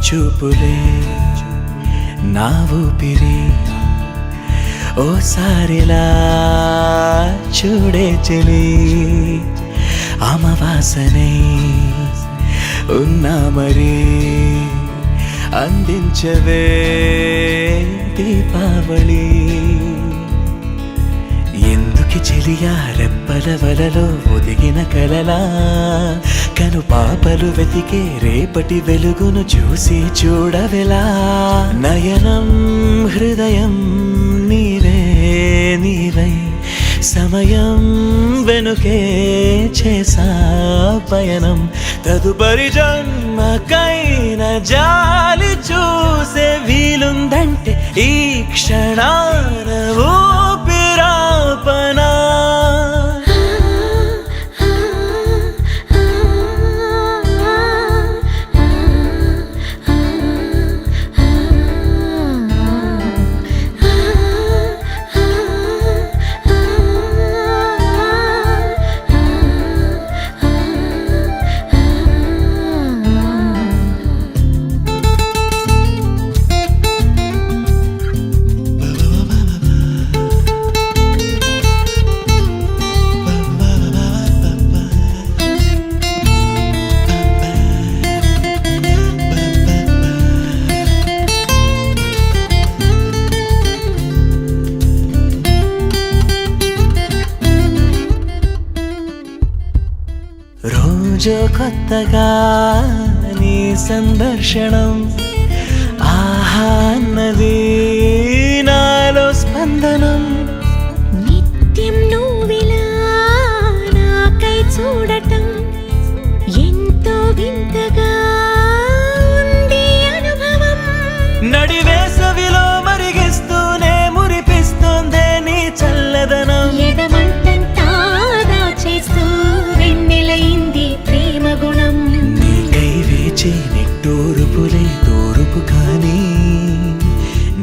చూపులే నా ఊపిరి ఓసారిలా చూడే చెలి అమవాసనే ఉన్నా మరి అందించవే దీపావళి ఎందుకి చెలియా రెప్పల వలలో ఒదిగిన కలలా కను పాపలు వెతికే రేపటి వెలుగును చూసి చూడవెలా నయనం హృదయం నీవే నీవై సమయం వెనుకే చేసా పయనం తదుపరి జన్మకైన జాలి చూసే వీలుందంటే ఈ క్షణాన ఊపిరాపనా రోజు కొత్తగా నీ సందర్శనం ఆహా అన్నది నాలో స్పందనం నిత్యం నువ్విలా నాకై చూడటం ఎంతో వింతగా ఉంది అనుభవం నడివేసవిలో మరిగిస్తూనే మురిపిస్తోందే నీ చల్లదనం ఎదమంటంతా దాచేస్తూ వెన్నెలైంది ప్రేమ గుణం నీకై వేచి నిట్టూరుపులే తూరుపు కానీ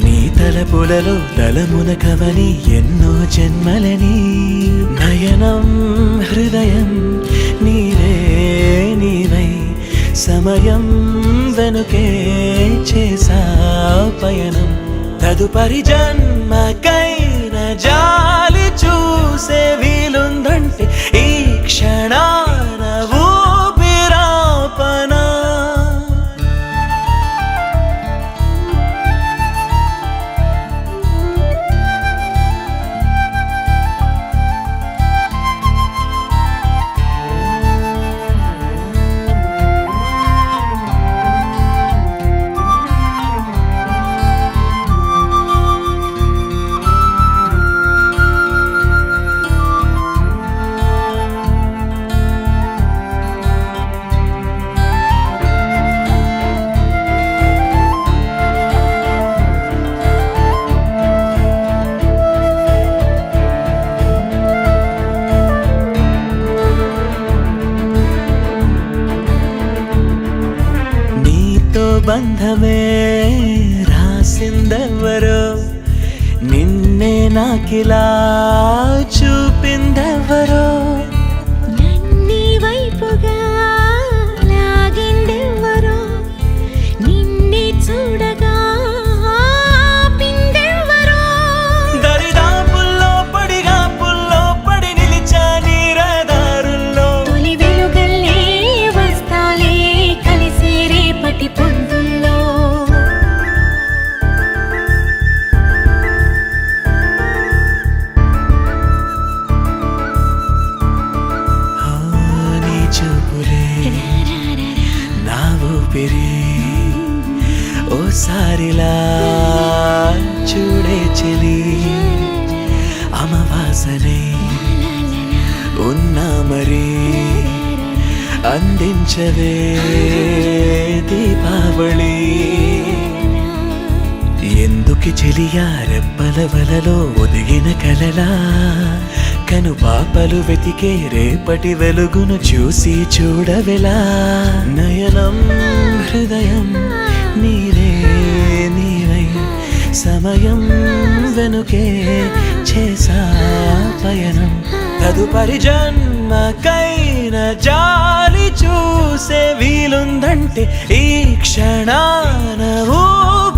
నీ తలపులలో తలమున కవని ఎన్నో జన్మలని నయనం హృదయం నీవే నీవై సమయం వెనుకే చేసా పయనం తదుపరి జన్మకైన జాలి చూసే వీలుందంటే ఈ క్షణాన ఊపిరాపనా బంధమే రాసిందెవరో నిన్నే నాకిలా చూపిందెవరో నన్ని వైపుగా లాగిందెవరో నిన్నే చూడగా ఆపిందెవరో దరిదాపుల్లో పడిగా పుల్లో పడి నిలిచా నీ రహదారుల్లో తొలి వెలుగల్లే వస్తాలే కలిసి రేపటి పొద్దుల్లో నీ చూపులే నా ఊపిరి ఓసారిలా చూడే చెలి అమవాసనే ఉన్నా మరి అందించవే దీపావళి ఎందుకి చెలియా రెప్పల వలలో ఒదిగిన కలలా కను పాపలు వెతికే రేపటి వెలుగును చూసి చూడవెలా నయనం హృదయం నీరే నీవై సమయం వెనుకే చేసా పయనం తదుపరి జన్మకైన జాలి చూ చూసే వీలుందంటే ఈ క్షణాన ఊగు